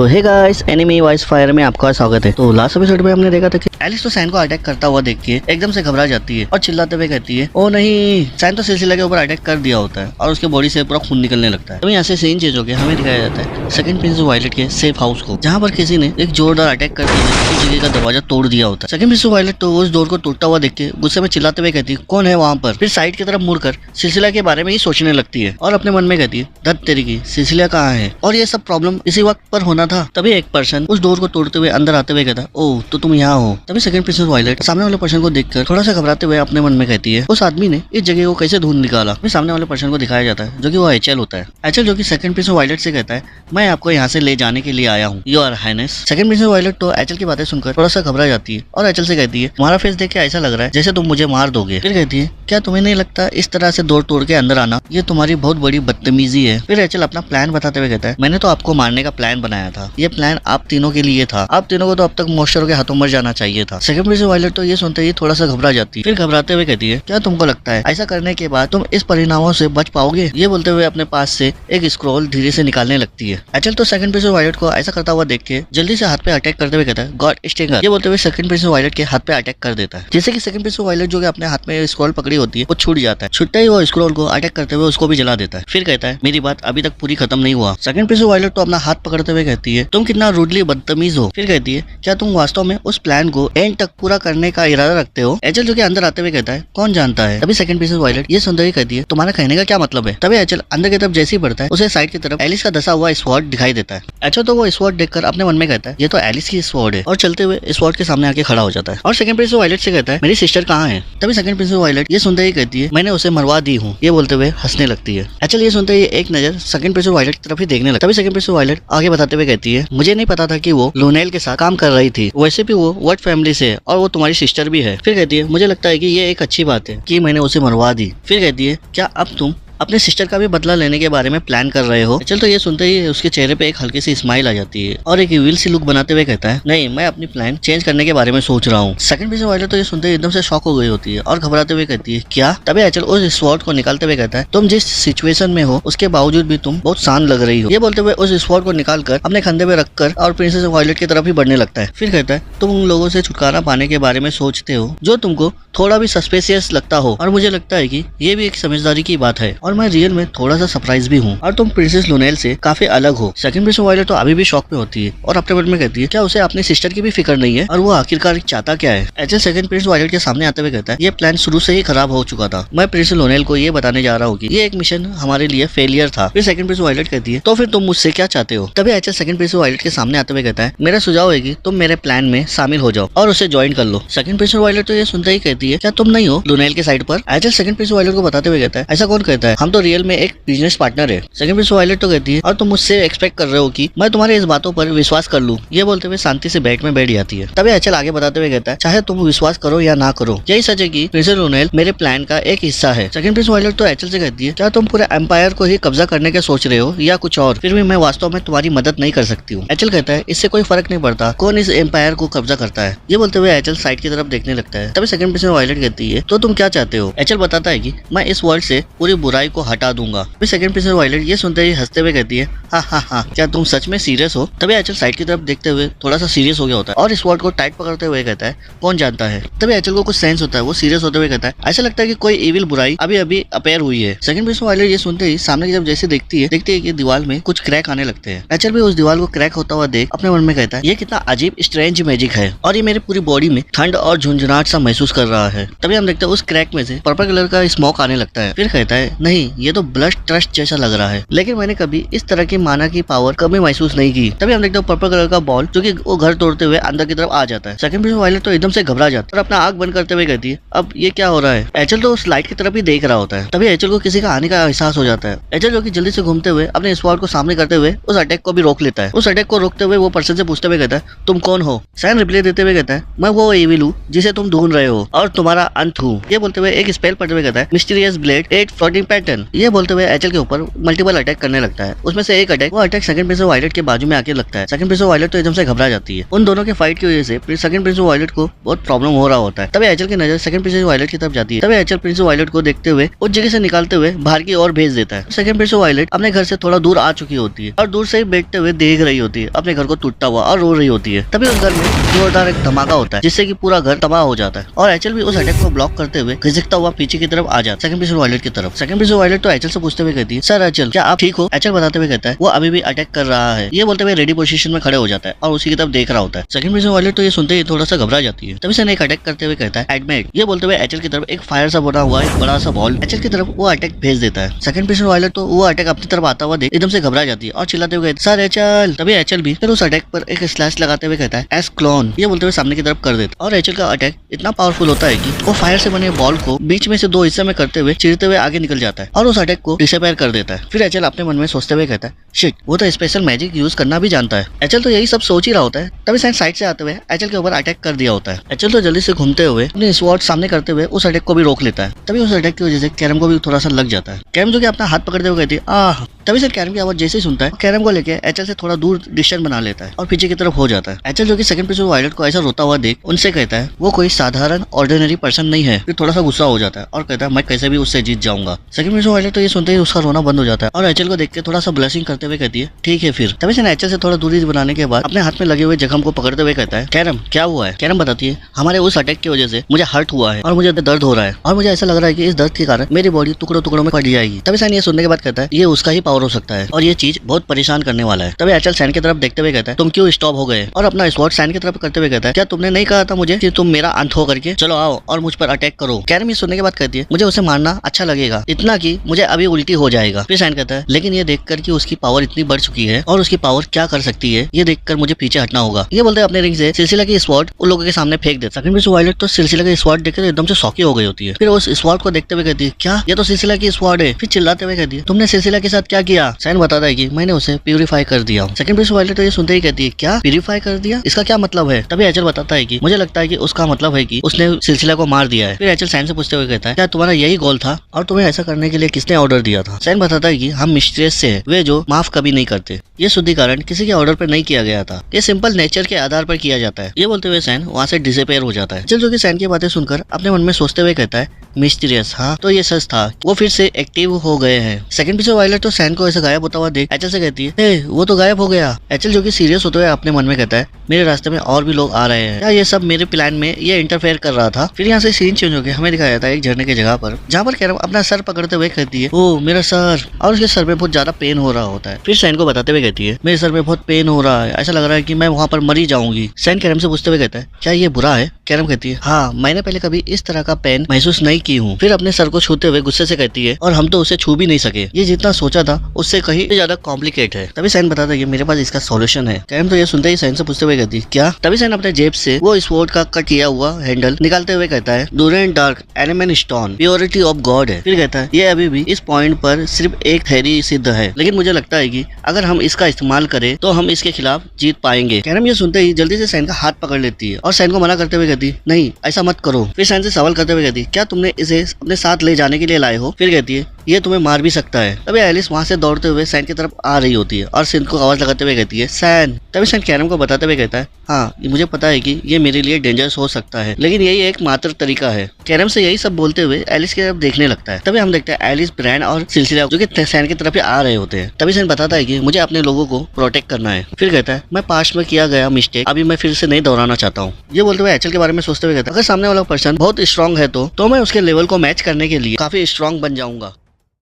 हे guys, anime voice fire में आपका स्वागत है। तो लास्ट एपिसोड में हमने देखा था कि एलिस तो सैन को अटैक करता हुआ देख के एकदम से घबरा जाती है और चिल्लाते हुए कहती है, ओ नहीं, सैन तो सिलसिला के ऊपर अटैक कर दिया होता है और उसके बॉडी से पूरा खून निकलने लगता है। तो यहाँ से सीन चेंज होकर हमें दिखाया जाता है सेकंड प्रिंसेस वायलेट के सेफ हाउस को, जहाँ पर किसी ने एक जोरदार अटैक करके उस जगह का दरवाजा तोड़ दिया होता है। सेकंड प्रिंसेस वायलेट तो उस डोर को टूटता हुआ देख के गुस्से में चिल्लाते हुए कहती है, कौन है वहाँ पर। फिर साइड की तरफ मुड़कर सिलसिला के बारे में ही सोचने लगती है और अपने मन में कहती है, धत तेरी की, सिलसिला कहाँ है और ये सब प्रॉब्लम इसी वक्त पर होना था। तभी एक पर्सन उस डोर को तोड़ते हुए अंदर आते हुए कहता, ओह तो तुम यहाँ हो। तभी सेकंड प्रिंसेस वायलेट सामने वाले पर्सन को देखकर थोड़ा सा घबराते हुए अपने मन में कहती है, उस आदमी ने इस जगह को कैसे ढूंढ निकाला। फिर सामने वाले पर्सन को दिखाया जाता है जो कि वो एचएल होता है। एचएल जो कि सेकंड प्रिंसेस वायलेट से कहता है, मैं आपको यहाँ से ले जाने के लिए आया हूँ, your highness. Second princess violet तो एचएल की बातें सुनकर थोड़ा सा घबरा जाती है और एचएल से कहती है, तुम्हारा फेस देख के ऐसा लग रहा है जैसे तुम मुझे मार दोगे। फिर कहती है, क्या तुम्हें नहीं लगता इस तरह से डोर तोड़ के अंदर आना ये तुम्हारी बहुत बड़ी बदतमीजी है। फिर एचएल अपना प्लान बताते हुए कहता है, मैंने तो आपको मारने का प्लान बनाया था, ये प्लान आप तीनों के लिए था, आप तीनों को तो अब तक मॉन्स्टर के हाथों मर जाना चाहिए था। सेकंड प्रिंसेस वायलेट तो ये सुनते ही थोड़ा सा घबरा जाती है। फिर घबराते हुए कहती है, क्या तुमको लगता है ऐसा करने के बाद तुम इस परिणामों से बच पाओगे। ये बोलते हुए अपने पास से एक स्क्रॉल धीरे से निकालने लगती है। एचएल तो सेकंड प्रिंसेस वायलेट को ऐसा करता हुआ देख के जल्दी से हाथ पे अटैक करते हुए कहता है, गॉड स्टिंगर। ये बोलते हुए सेकंड प्रिंसेस वायलेट के हाथ पे अटैक कर देता है, जिससे कि सेकंड प्रिंसेस वायलेट जो कि अपने हाथ में स्क्रॉल पकड़ी होती है वो छूट जाता है। छुट्टा ही वो स्क्रॉल को अटैक करते हुए उसको भी जला देता है। फिर कहता है, मेरी बात अभी तक पूरी खत्म नहीं हुआ। सेकंड प्रिंसेस वायलेट तो अपना हाथ पकड़ते हुए कहती है, तुम कितना रूडली बदतमीज हो। फिर कहती है, क्या तुम वास्तव में उस प्लान को एंड तक पूरा करने का इरादा रखते हो। एचएल जो कि अंदर आते हुए कहता है, कौन जानता है। तभी सेकंड प्रिंसेस वायलेट ये सुनते ही कहती है, तुम्हारा कहने का क्या मतलब है। तभी एचएल अंदर की तरफ जैसे ही बढ़ता है उसे साइड की तरफ एलिस का धसा हुआ स्वॉर्ड दिखाई देता है। एचएल तो वो स्वॉर्ड देखकर अपने मन में कहता है, ये तो एलिस की स्वॉर्ड है और चलते हुए स्वॉर्ड के सामने आके खड़ा हो जाता है और सेकंड प्रिंसेस वायलेट से कहता है, मेरी सिस्टर कहाँ है। तभी सेकंड प्रिंसेस वायलेट ये सुनते ही कहती है, मैंने उसे मरवा दी हूँ। ये बोलते हुए हंसने लगती है। एचएल ये सुनते ही एक नजर सेकंड प्रिंसेस वायलेट की तरफ ही देखने लगता है। तभी सेकंड प्रिंसेस वायलेट आगे बताते हुए कहती है, मुझे नहीं पता था कि वो लूनेल के साथ काम कर रही थी, वैसे भी वो वर्ड फैमिली से है और वो तुम्हारी सिस्टर भी है। फिर कहती है, मुझे लगता है कि ये एक अच्छी बात है कि मैंने उसे मरवा दी। फिर कहती है, क्या अब तुम अपने सिस्टर का भी बदला लेने के बारे में प्लान कर रहे हो। चल तो ये सुनते ही उसके चेहरे पे एक हल्की सी स्माइल आ जाती है और एक इविल सी लुक बनाते हुए कहता है, नहीं, मैं अपनी प्लान चेंज करने के बारे में सोच रहा हूँ। सेकंड प्रिंसेस वायलेट तो ये सुनते ही एकदम से शॉक हो गई होती है और घबराते हुए कहती है, क्या। तभी एचएल उस स्वॉर्ड को निकालते हुए कहता है, तुम जिस सिचुएशन में हो उसके बावजूद भी तुम बहुत शान लग रही हो। ये बोलते हुए उस स्वॉर्ड को निकालकर अपने कंधे पे रखकर और प्रिंसेस वायलेट की तरफ ही बढ़ने लगता है। फिर कहता है, तुम उन लोगों से छुटकारा पाने के बारे में सोचते हो जो तुमको थोड़ा भी सस्पेशियस लगता हो और मुझे लगता है कि ये भी एक समझदारी की बात है और मैं रियल में थोड़ा सा सरप्राइज भी हूँ और तुम प्रिंसेस लूनेल से काफी अलग हो। सेकंड प्रिंसेस वायलेट तो अभी भी शॉक में होती है और अपने मन में कहती है, क्या उसे अपनी सिस्टर की भी फिक्र नहीं है और वो आखिरकार चाहता क्या है। एचएल सेकंड प्रिंसेस वायलेट के सामने आते हुए कहता है, ये प्लान शुरू से ही खराब हो चुका था, मैं प्रिंसेस लूनेल को ये बताने जा रहा हूँ कि ये एक मिशन हमारे लिए फेलियर था। फिर सेकंड प्रिंसेस वायलेट कहती है, तो फिर तुम मुझसे क्या चाहते हो। तभी एचएल सेकंड प्रिंसेस वायलेट के सामने आते हुए कहता है, मेरा सुझाव है कि तुम मेरे प्लान में शामिल हो जाओ और उसे ज्वाइन कर लो। सेकंड प्रिंसेस वायलेट तो ये सुनते ही कहती है, क्या तुम नहीं हो लूनेल के साइड पर। एचएल सेकंड प्रिंसेस वायलेट को बताते हुए कहता है, ऐसा कौन कहता है, हम तो रियल में एक बिजनेस पार्टनर है। सेकंड प्रिंसेस वायलेट तो कहती है, और तुम मुझसे एक्सपेक्ट कर रहे हो कि मैं तुम्हारे इस बातों पर विश्वास कर लूं। ये बोलते हुए शांति से बैठ जाती है। तभी एचएल आगे बताते हुए कहता है, चाहे तुम विश्वास करो या ना करो, यही सच है कि प्रिंसेस लूनेल मेरे प्लान का एक हिस्सा है। सेकंड प्रिंसेस वायलेट तो एचएल से कहती है, क्या तुम पूरे एम्पायर को ही कब्जा करने के सोच रहे हो या कुछ और। फिर भी मैं वास्तव में तुम्हारी मदद नहीं कर सकती हूँ। एचएल कहता है, इससे कोई फर्क नहीं पड़ता कौन इस एम्पायर को कब्जा करता है। ये बोलते हुए एचएल साइड की तरफ देखने लगता है। तभी सेकंड प्रिंसेस वायलेट कहती है, तो तुम क्या चाहते हो। एचएल बताता है कि मैं इस वर्ल्ड से पूरी बुराई को हटा दूंगा। फिर सेकंड प्रिंसेस वायलेट ये सुनते ही हंसते हुए कहती है, हाँ, क्या तुम सच में सीरियस हो। तभी एचएल साइड की तरफ देखते हुए थोड़ा सा सीरियस हो गया होता है और इस वर्ड को टाइट पकड़ते हुए कहता है, कौन जानता है। तभी एचएल को कुछ सेंस होता है, वो सीरियस होते हुए कहता है, ऐसा लगता है कि कोई इविल बुराई अभी अभी अपेयर हुई है। सेकंड प्रिंसेस वायलेट ये सुनते ही सामने की तरफ जैसे देखती है कि दीवार में कुछ क्रैक आने लगते हैं। एचएल भी उस दीवार को क्रैक होता हुआ देख अपने मन में कहता है, ये कितना अजीब स्ट्रेंज मैजिक है और ये मेरी पूरी बॉडी में ठंड और झुंझुनाहट सा महसूस कर रहा है। तभी हम देखते हैं उस क्रैक में से पर्पल कलर का स्मोक आने लगता है। फिर कहता है, नहीं, ये तो ब्लड ट्रस्ट जैसा लग रहा है, लेकिन मैंने कभी इस तरह की माना की पावर कभी महसूस नहीं की। तभी हम देखते हैं पर्पल कलर का बॉल जो कि वो घर तोड़ते हुए अंदर की तरफ आ जाता है। सेकंड प्रिंसेस वायलेट तो एकदम से घबरा जाता है और अपना आंख बंद करते हुए कहती है, अब ये क्या हो रहा है। एचएल तो उस लाइट की तरफ ही देख रहा होता है। तभी एचएल को किसी का आने का एहसास हो जाता है। एचएल जो कि जल्दी से घूमते हुए अपने स्वॉर्ड को सामने करते हुए उस अटैक को भी रोक लेता है। उस अटैक को रोकते हुए वो पर्सन से पूछते हुए कहता है, तुम कौन हो। सैन रिप्लाई देते हुए कहता है, मैं वो एविल हूँ जिसे तुम ढूंढ रहे हो और तुम्हारा अंत हूँ। ये बोलते हुए एक स्पेल पढ़ते हुए कहता है, mysterious blade 8 floating pad certain. ये बोलते हुए एचएल के ऊपर मल्टीपल अटैक करने लगता है। उसमें से एक अटैक, वो attack second prince of violet के बाजू में आके लगता है। सेकंड प्रिंस ऑफ वायलेट तो एकदम से घबरा जाती है। उन दोनों के फाइट की वजह से सेकंड प्रिंस ऑफ वायलेट को बहुत प्रॉब्लम हो रहा होता है। तभी एचएल की नजर सेकंड प्रिंस ऑफ वायलेट की तरफ जाती है। तभी एचएल प्रिंस ऑफ वायलेट को देखते हुए उस जगह से निकालते हुए बाहर की ओर भेज देता है। सेकंड प्रिंस ऑफ वायलेट अपने घर से थोड़ा दूर आ चुकी होती है और दूर से ही बैठते हुए देख रही होती है अपने घर को टूटता हुआ और रो रही होती है। तभी उस घर में जोरदार एक धमाका होता है जिससे कि पूरा घर तबाह हो जाता है और एचएल भी उस अटैक को ब्लॉक करते हुए खिसकता हुआ पीछे की तरफ आ जाता है सेकंड प्रिंस ऑफ वायलेट की तरफ। सेकंड प्रिंस ऑफ वायलेट तो एचएल से पूछते हुए कहती है, सर एचएल क्या आप ठीक हो? एचएल बताते हुए कहता है वो अभी भी अटैक कर रहा है। ये बोलते हुए रेडी पोजीशन में खड़े हो जाता है और उसी की तरफ देख रहा होता है। सेकंड प्रिंस ऑफ वायलेट तो ये सुनते ही थोड़ा सा घबरा जाती है। तभी से एक अटैक करते हुए कहता है एडमिट। ये बोलते हुए एचएल की तरफ एक फायर सा बना हुआ एक बड़ा सा बॉल एचएल की तरफ वो अटैक भेज देता है। सेकंड प्रिंस ऑफ वायलेट तो वो अटैक अपनी तरफ आता हुआ देख एकदम से घबरा जाती है और चिल्लाते हुए सर एचएल। तभी एचएल भी फिर उस अटैक पर एक स्लैश लगाते हुए कहता है एस क्लोन। ये बोलते हुए सामने की तरफ कर देता और एचएल का अटैक इतना पावरफुल होता है कि वो फायर से बने बॉल को बीच में से दो हिस्से में करते हुए चिरते हुए आगे निकल जाता है और उस अटैक को डिसअपीयर कर देता है। फिर एचएल अपने मन में सोचते हुए कहता है शिट, वो तो स्पेशल मैजिक यूज करना भी जानता है। एचएल तो यही सब सोच ही रहा होता है। तभी साइड से आते हुए एचएल के ऊपर अटैक कर दिया होता है। एचएल तो जल्दी से घूमते हुए अपने स्वॉर्ड सामने करते हुए उस अटैक को भी रोक लेता है। तभी उस अटैक की वजह से कैरम को भी थोड़ा सा लग जाता है। कैरम जो कि अपना हाथ पकड़ते हुए कहती है आह। तभी से कैरम की आवाज जैसे ही सुनता है कैरम को लेके एचएल से थोड़ा दूर डिस्टेंस बना लेता है और पीछे की तरफ हो जाता है। एचएल जो कि सेकंड प्रिंस ऑफ वायलेट को ऐसा रोता हुआ देख उनसे कहता है वो कोई साधारण ऑर्डिनरी पर्सन नहीं है। फिर थोड़ा सा गुस्सा हो जाता है और कहता है मैं कैसे भी उससे जीत जाऊंगा। सेकंड प्रिंस ऑफ वायलेट तो ये सुनते ही उसका रोना बंद हो जाता है और एचएल को देख के थोड़ा सा ब्लशिंग करते हुए कहती है ठीक है फिर। तभी से एचएल से थोड़ा दूरी बनाने के बाद अपने हाथ में लगे हुए जख्म को पकड़ते हुए कहता है कैरम क्या हुआ है? कैरम बताती है हमारे उस अटैक की वजह से मुझे हर्ट हुआ है और मुझे दर्द हो रहा है और मुझे ऐसा लग रहा है कि इस दर्द के कारण मेरी बॉडी टुकड़ों टुकड़ों में फट जाएगी। तभी सैन ये सुनने के बाद कहता है ये उसका ही पावर हो सकता है और ये चीज बहुत परेशान करने वाला है। तभी एचएल सैन की तरफ देखते हुए कहता है तुम क्यों स्टॉप हो गए और अपना स्वॉर्ड सैन की तरफ करते हुए कहता है क्या तुमने नहीं कहा था मुझे कि तुम मेरा अंत हो करके चलो आओ और मुझ पर अटैक करो। कैरम ये सुनने के बाद कहती है मुझे उसे मारना अच्छा लगेगा इतना कि मुझे अभी उल्टी हो जाएगा। फिर सैन कहता है लेकिन ये देखकर कि उसकी पावर इतनी बढ़ चुकी है और उसकी पावर क्या कर सकती है ये देखकर मुझे पीछे हटना होगा। ये बोलते अपने रिंग से सिलसिला की स्वॉर्ड उन लोगों के सामने फेंक देता। सेकंड प्रिंस ऑफ वायलेट तो सिलसिला की स्वॉर्ड देखकर एकदम से शॉकी हो गई होती है। फिर उस स्वॉर्ड को देखते हुए कहती है क्या ये तो सिलसिला की स्वॉर्ड है? फिर चिल्लाते हुए कहती है तुमने सिलसिला के साथ क्या किया? सैन बताता है कि मैंने उसे प्यूरिफाई कर दिया। सेकंड प्रिंस ऑफ वायलेट तो ये सुनते ही कहती है क्या प्यूरिफाई कर दिया? इसका क्या मतलब है? तभी एचएल बताता है कि मुझे लगता है कि उसका मतलब है कि उसने सिलसिला को मार दिया है। फिर एचएल सैन से पूछते हुए कहता है क्या तुम्हारा यही गोल था और तुम्हें ऐसा करने के लिए किसने ऑर्डर दिया था? सैन बताता है कि हम मिस्ट्रियस से हैं, वे जो माफ कभी नहीं करते। ये शुद्धिकरण किसी के ऑर्डर पर नहीं किया गया था, ये सिंपल नेचर के आधार पर किया जाता है। ये बोलते हुए सैन वहाँ से डिसअपीयर हो जाता है। एचएल जो कि सैन की बातें सुनकर अपने मन में सोचते हुए कहता है मिस्टीरियस हाँ तो ये सच था, वो फिर से एक्टिव हो गए हैं। सेकंड प्रिंस ऑफ वायलेट तो सैन को ऐसा गायब होता हुआ देख एचएल से कहती है वो तो गायब हो गया। एचएल जो कि सीरियस होते हुए अपने मन में कहता है मेरे रास्ते में और भी लोग आ रहे हैं, क्या ये सब मेरे प्लान में ये इंटरफेयर कर रहा था? फिर यहाँ से सीन चेंज हो गया, हमें दिखाया जाता है एक झरने की जगह पर जहाँ पर कैरम अपना सर पकड़ते हुए कहती है ओ मेरा सर, और उसके सर में बहुत ज्यादा पेन हो रहा होता है। फिर सैन को बताते हुए कहती है मेरे सर में बहुत पेन हो रहा है, ऐसा लग रहा है कि मैं वहाँ पर मरी जाऊंगी। सैन कैरम से पूछते हुए कहता है क्या ये बुरा है? कैरम कहती है हाँ मैंने पहले कभी इस तरह का पेन महसूस नहीं की हूँ। फिर अपने सर को छूते हुए गुस्से से कहती है और हम तो उसे छू भी नहीं सके, ये जितना सोचा था उससे कहीं ज्यादा कॉम्प्लिकेट है। तभी सैन बताता है कि मेरे पास इसका सॉल्यूशन है। कैरम तो ये सुनते ही सैन से पूछते हुए कहती है क्या? तभी सैन अपने जेब से वो स्वॉर्ड का कट किया हुआ हैंडल निकालते हुए कहता है Durand dark animal stone purity of God है। फिर कहता है ये अभी भी इस पॉइंट पर सिर्फ एक थ्योरी सिद्ध है, लेकिन मुझे लगता है कि अगर हम इसका इस्तेमाल करें तो हम इसके खिलाफ जीत पाएंगे। कैरम ये सुनते ही जल्दी से सैन का हाथ पकड़ लेती है और सैन को मना करते हुए कहती है नहीं ऐसा मत करो। फिर सैन से सवाल करते हुए कहती है क्या तुमने इसे अपने साथ ले जाने के लिए लाए हो? फिर कहती है ये तुम्हें मार भी सकता है। तभी एलिस वहाँ से दौड़ते हुए सैन की तरफ आ रही होती है और सैन को आवाज लगाते हुए कहती है सैन। तभी सैन कैरम को बताते हुए कहता है हाँ मुझे पता है कि ये मेरे लिए डेंजरस हो सकता है, लेकिन यही एक मात्र तरीका है। कैरम से यही सब बोलते हुए एलिस की तरफ देखने लगता है। तभी हम देखते हैं एलिस, ब्रैंड और सिलसिला जो कि सैन की तरफ आ रहे होते हैं। तभी सैन बताता है कि मुझे अपने लोगों को प्रोटेक्ट करना है। फिर कहता है मैं पास्ट में किया गया मिस्टेक अभी मैं फिर से नहीं दोहराना चाहता हूँ। ये बोलते हुए एचएल के बारे में सोचते हुए कहता है अगर सामने वाला पर्सन बहुत स्ट्रांग है तो मैं उसके लेवल को मैच करने के लिए काफी स्ट्रांग बन जाऊंगा।